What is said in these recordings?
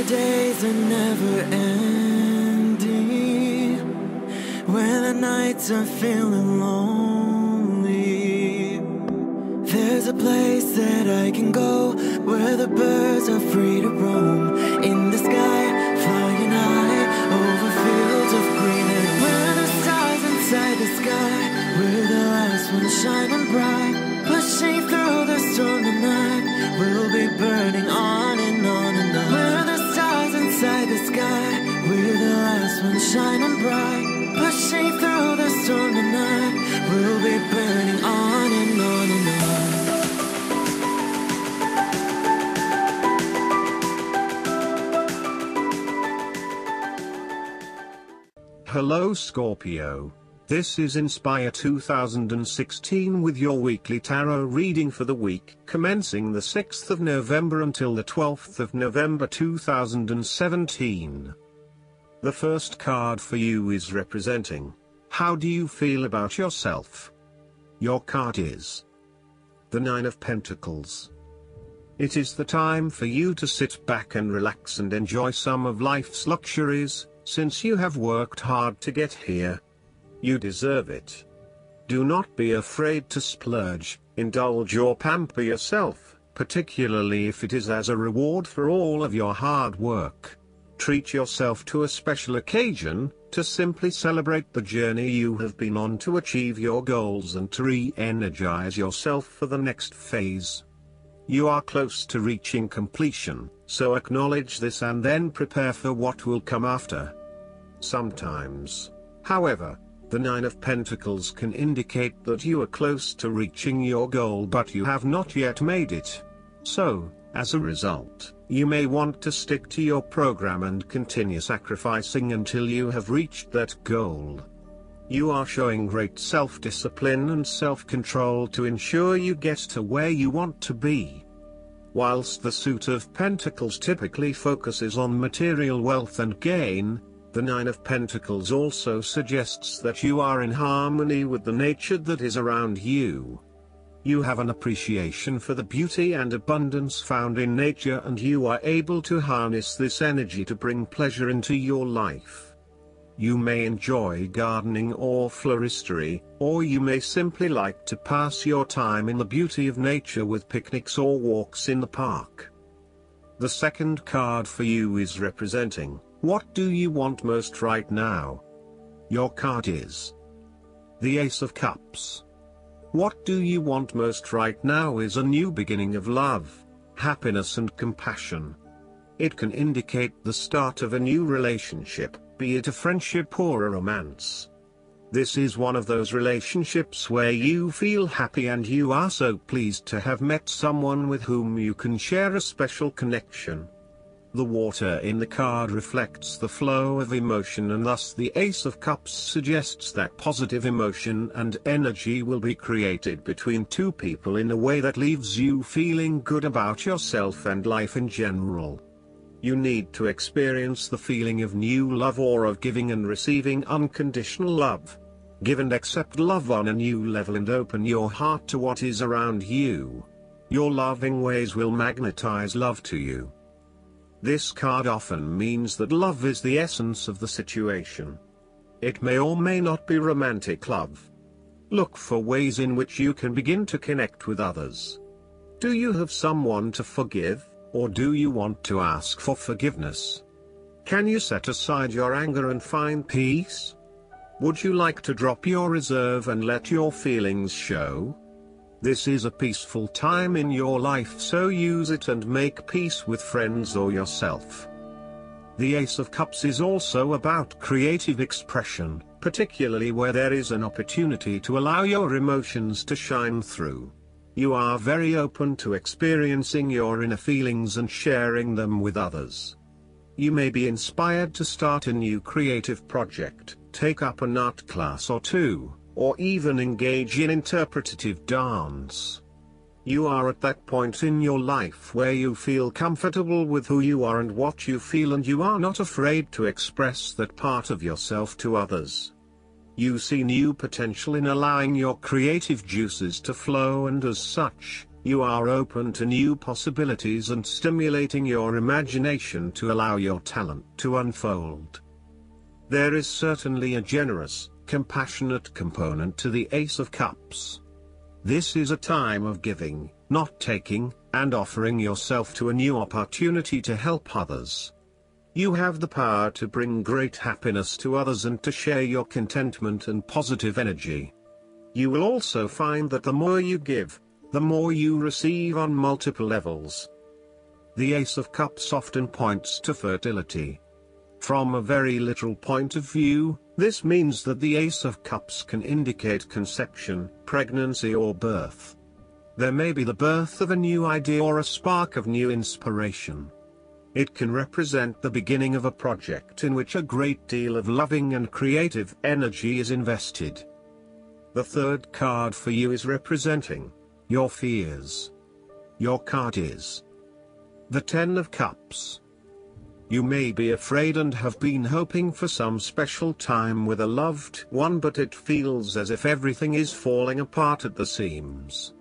the days are never ending, when the nights are feeling lonely, there's a place that I can go, where the birds are free to roam, in the sky, flying high, over fields of green, and where the stars inside the sky, we're the last ones shining bright, pushing through the storm tonight, we'll be burning on and on and on. We're the stars inside the sky, we're the last ones shining bright, pushing through the storm tonight, we'll be burning on and on and on. Hello Scorpio. This is Inspire 2016 with your weekly tarot reading for the week commencing the 6th of November until the 12th of November 2017. The first card for you is representing, how do you feel about yourself? Your card is the Nine of Pentacles. It is the time for you to sit back and relax and enjoy some of life's luxuries, since you have worked hard to get here. You deserve it. Do not be afraid to splurge, indulge or pamper yourself, particularly if it is as a reward for all of your hard work. Treat yourself to a special occasion, to simply celebrate the journey you have been on to achieve your goals and to re-energize yourself for the next phase. You are close to reaching completion, so acknowledge this and then prepare for what will come after. Sometimes, however, the Nine of Pentacles can indicate that you are close to reaching your goal but you have not yet made it. So, as a result, you may want to stick to your program and continue sacrificing until you have reached that goal. You are showing great self-discipline and self-control to ensure you get to where you want to be. Whilst the Suit of Pentacles typically focuses on material wealth and gain, the Nine of Pentacles also suggests that you are in harmony with the nature that is around you. You have an appreciation for the beauty and abundance found in nature and you are able to harness this energy to bring pleasure into your life. You may enjoy gardening or floristery, or you may simply like to pass your time in the beauty of nature with picnics or walks in the park. The second card for you is representing, what do you want most right now? Your card is the Ace of Cups. What do you want most right now is a new beginning of love, happiness and compassion. It can indicate the start of a new relationship, be it a friendship or a romance. This is one of those relationships where you feel happy and you are so pleased to have met someone with whom you can share a special connection. The water in the card reflects the flow of emotion and thus the Ace of Cups suggests that positive emotion and energy will be created between two people in a way that leaves you feeling good about yourself and life in general. You need to experience the feeling of new love or of giving and receiving unconditional love. Give and accept love on a new level and open your heart to what is around you. Your loving ways will magnetize love to you. This card often means that love is the essence of the situation. It may or may not be romantic love. Look for ways in which you can begin to connect with others. Do you have someone to forgive, or do you want to ask for forgiveness? Can you set aside your anger and find peace? Would you like to drop your reserve and let your feelings show? This is a peaceful time in your life, so use it and make peace with friends or yourself. The Ace of Cups is also about creative expression, particularly where there is an opportunity to allow your emotions to shine through. You are very open to experiencing your inner feelings and sharing them with others. You may be inspired to start a new creative project, take up an art class or two, or even engage in interpretative dance. You are at that point in your life where you feel comfortable with who you are and what you feel, and you are not afraid to express that part of yourself to others. You see new potential in allowing your creative juices to flow, and as such, You are open to new possibilities and stimulating your imagination to allow your talent to unfold. There is certainly a generous, compassionate component to the Ace of Cups. This is a time of giving, not taking, and offering yourself to a new opportunity to help others. You have the power to bring great happiness to others and to share your contentment and positive energy. You will also find that the more you give, the more you receive on multiple levels. The Ace of Cups often points to fertility. From a very literal point of view, this means that the Ace of Cups can indicate conception, pregnancy or birth. There may be the birth of a new idea or a spark of new inspiration. It can represent the beginning of a project in which a great deal of loving and creative energy is invested. The third card for you is representing your fears. Your card is the Ten of Cups. You may be afraid and have been hoping for some special time with a loved one, but it feels as if everything is falling apart at the seams.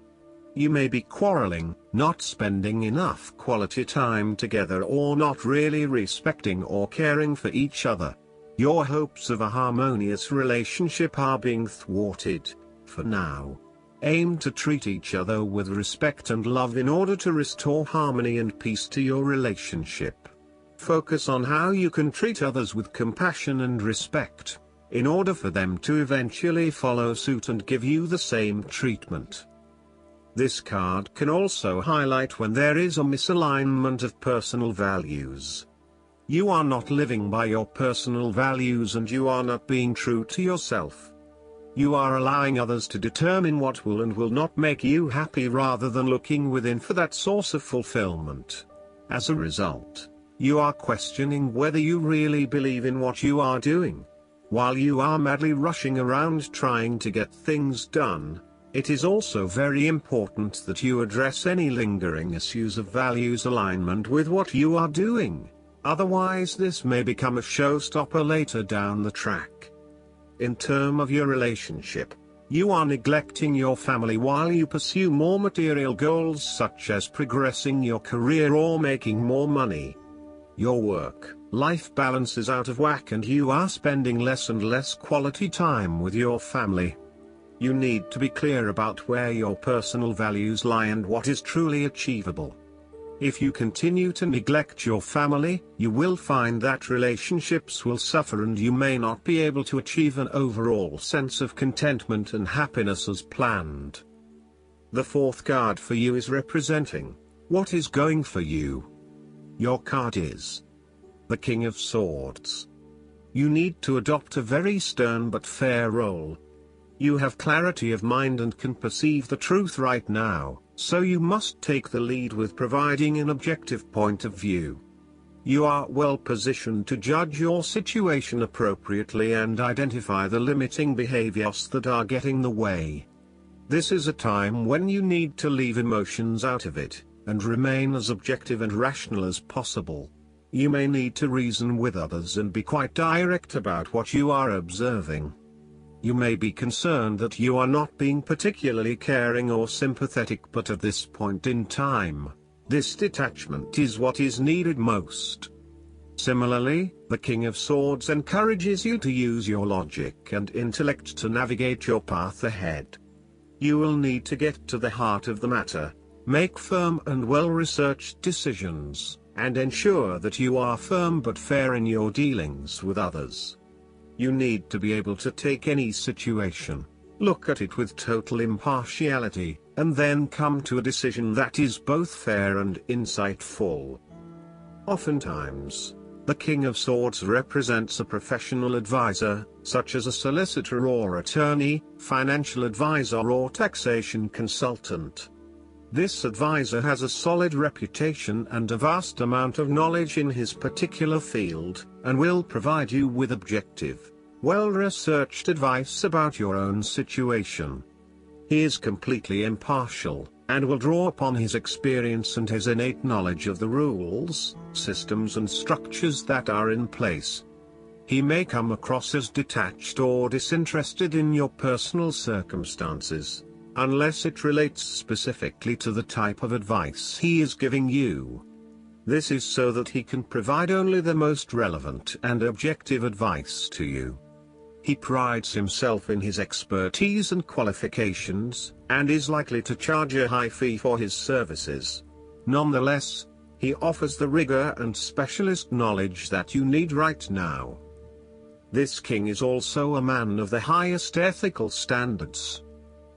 You may be quarreling, not spending enough quality time together, or not really respecting or caring for each other. Your hopes of a harmonious relationship are being thwarted, for now. Aim to treat each other with respect and love in order to restore harmony and peace to your relationship. Focus on how you can treat others with compassion and respect, in order for them to eventually follow suit and give you the same treatment. This card can also highlight when there is a misalignment of personal values. You are not living by your personal values and you are not being true to yourself. You are allowing others to determine what will and will not make you happy rather than looking within for that source of fulfillment. As a result, you are questioning whether you really believe in what you are doing. While you are madly rushing around trying to get things done, it is also very important that you address any lingering issues of values alignment with what you are doing. Otherwise, this may become a showstopper later down the track. In terms of your relationship, you are neglecting your family while you pursue more material goals such as progressing your career or making more money. Your work-life balance is out of whack and you are spending less and less quality time with your family. You need to be clear about where your personal values lie and what is truly achievable. If you continue to neglect your family, you will find that relationships will suffer and you may not be able to achieve an overall sense of contentment and happiness as planned. The fourth card for you is representing what is going for you. Your card is the King of Swords. You need to adopt a very stern but fair role. You have clarity of mind and can perceive the truth right now, so you must take the lead with providing an objective point of view. You are well positioned to judge your situation appropriately and identify the limiting behaviors that are getting in the way. This is a time when you need to leave emotions out of it, and remain as objective and rational as possible. You may need to reason with others and be quite direct about what you are observing. You may be concerned that you are not being particularly caring or sympathetic, but at this point in time, this detachment is what is needed most. Similarly, the King of Swords encourages you to use your logic and intellect to navigate your path ahead. You will need to get to the heart of the matter, make firm and well-researched decisions, and ensure that you are firm but fair in your dealings with others. You need to be able to take any situation, look at it with total impartiality, and then come to a decision that is both fair and insightful. Oftentimes, the King of Swords represents a professional advisor, such as a solicitor or attorney, financial advisor or taxation consultant. This advisor has a solid reputation and a vast amount of knowledge in his particular field, and will provide you with objective, well-researched advice about your own situation. He is completely impartial, and will draw upon his experience and his innate knowledge of the rules, systems and structures that are in place. He may come across as detached or disinterested in your personal circumstances. unless it relates specifically to the type of advice he is giving you. This is so that he can provide only the most relevant and objective advice to you. He prides himself in his expertise and qualifications, and is likely to charge a high fee for his services. Nonetheless, he offers the rigor and specialist knowledge that you need right now. This king is also a man of the highest ethical standards.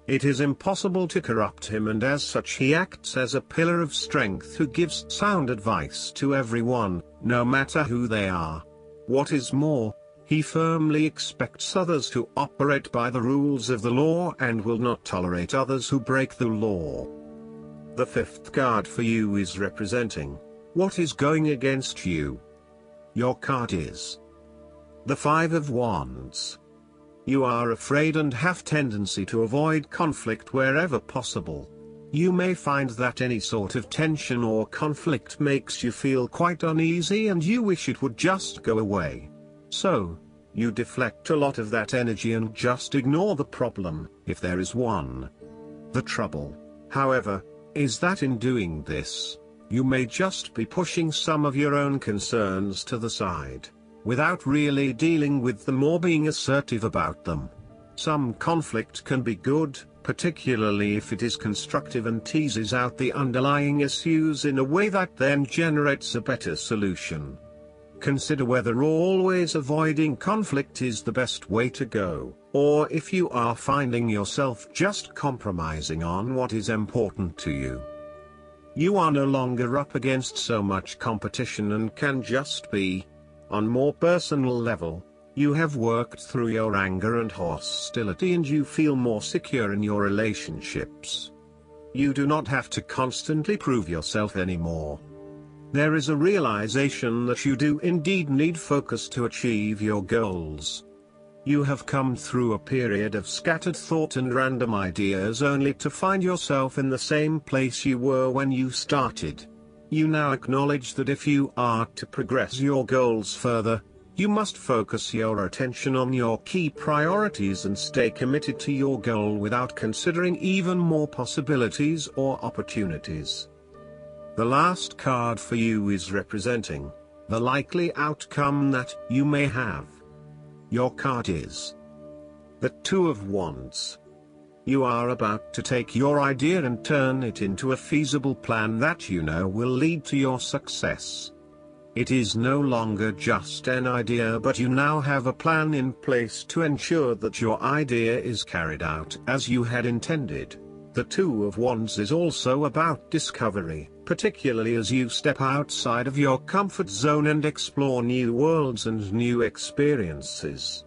It is impossible to corrupt him, and as such he acts as a pillar of strength who gives sound advice to everyone, no matter who they are. What is more, he firmly expects others to operate by the rules of the law and will not tolerate others who break the law. The fifth card for you is representing what is going against you. Your card is the Five of Wands. You are afraid and have tendency to avoid conflict wherever possible. You may find that any sort of tension or conflict makes you feel quite uneasy and you wish it would just go away. So, you deflect a lot of that energy and just ignore the problem, if there is one. The trouble, however, is that in doing this, you may just be pushing some of your own concerns to the side, without really dealing with them or being assertive about them. Some conflict can be good, particularly if it is constructive and teases out the underlying issues in a way that then generates a better solution. Consider whether always avoiding conflict is the best way to go, or if you are finding yourself just compromising on what is important to you. You are no longer up against so much competition and can just be. On more personal level, you have worked through your anger and hostility and you feel more secure in your relationships. You do not have to constantly prove yourself anymore. There is a realization that you do indeed need focus to achieve your goals. You have come through a period of scattered thought and random ideas only to find yourself in the same place you were when you started. You now acknowledge that if you are to progress your goals further, you must focus your attention on your key priorities and stay committed to your goal without considering even more possibilities or opportunities. The last card for you is representing the likely outcome that you may have. Your card is the Two of Wands. You are about to take your idea and turn it into a feasible plan that you know will lead to your success. It is no longer just an idea, but you now have a plan in place to ensure that your idea is carried out as you had intended. The Two of Wands is also about discovery, particularly as you step outside of your comfort zone and explore new worlds and new experiences.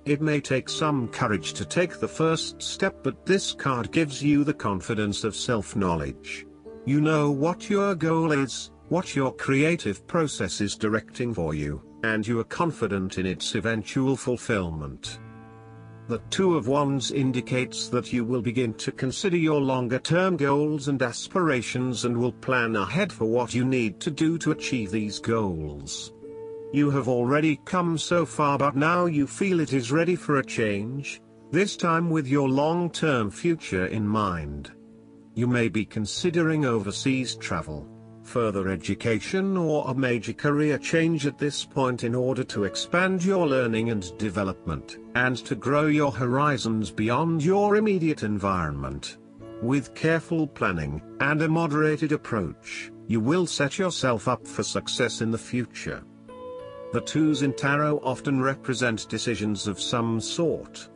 It may take some courage to take the first step, but this card gives you the confidence of self-knowledge. You know what your goal is, what your creative process is directing for you, and you are confident in its eventual fulfillment. The Two of Wands indicates that you will begin to consider your longer-term goals and aspirations and will plan ahead for what you need to do to achieve these goals. You have already come so far, but now you feel it is ready for a change, this time with your long-term future in mind. You may be considering overseas travel, further education, or a major career change at this point in order to expand your learning and development, and to grow your horizons beyond your immediate environment. With careful planning and a moderated approach, you will set yourself up for success in the future. The twos in tarot often represent decisions of some sort.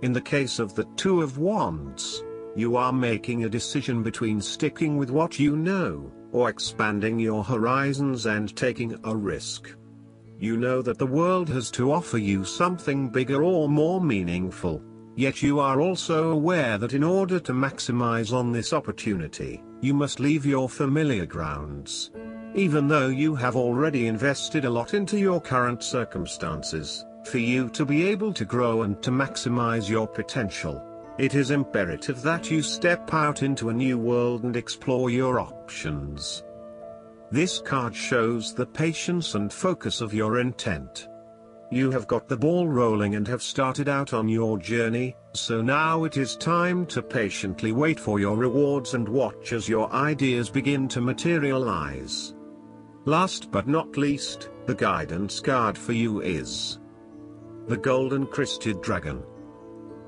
In the case of the Two of Wands, you are making a decision between sticking with what you know, or expanding your horizons and taking a risk. You know that the world has to offer you something bigger or more meaningful, yet you are also aware that in order to maximize on this opportunity, you must leave your familiar grounds. Even though you have already invested a lot into your current circumstances, for you to be able to grow and to maximize your potential, it is imperative that you step out into a new world and explore your options. This card shows the patience and focus of your intent. You have got the ball rolling and have started out on your journey, so now it is time to patiently wait for your rewards and watch as your ideas begin to materialize. Last but not least, the guidance card for you is the Golden Crested Dragon.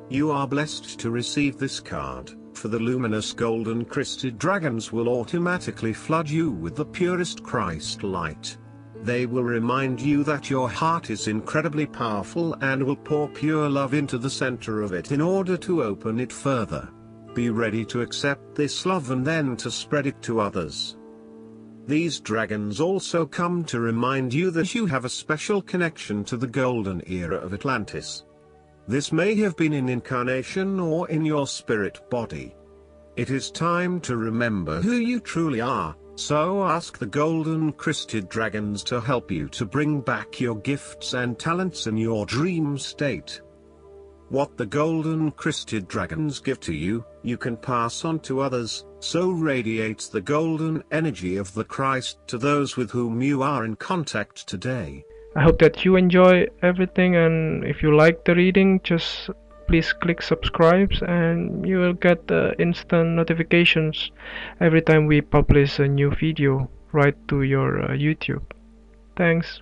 You are blessed to receive this card, for the luminous golden crested dragons will automatically flood you with the purest Christ light. They will remind you that your heart is incredibly powerful and will pour pure love into the center of it in order to open it further. Be ready to accept this love and then to spread it to others. These dragons also come to remind you that you have a special connection to the golden era of Atlantis. This may have been in incarnation or in your spirit body. It is time to remember who you truly are, so ask the Golden Crested Dragons to help you to bring back your gifts and talents in your dream state. What the Golden Crested Dragons give to you, you can pass on to others, so radiates the golden energy of the Christ to those with whom you are in contact today. I hope that you enjoy everything, and if you like the reading, just please click subscribe and you will get instant notifications every time we publish a new video right to your YouTube. Thanks.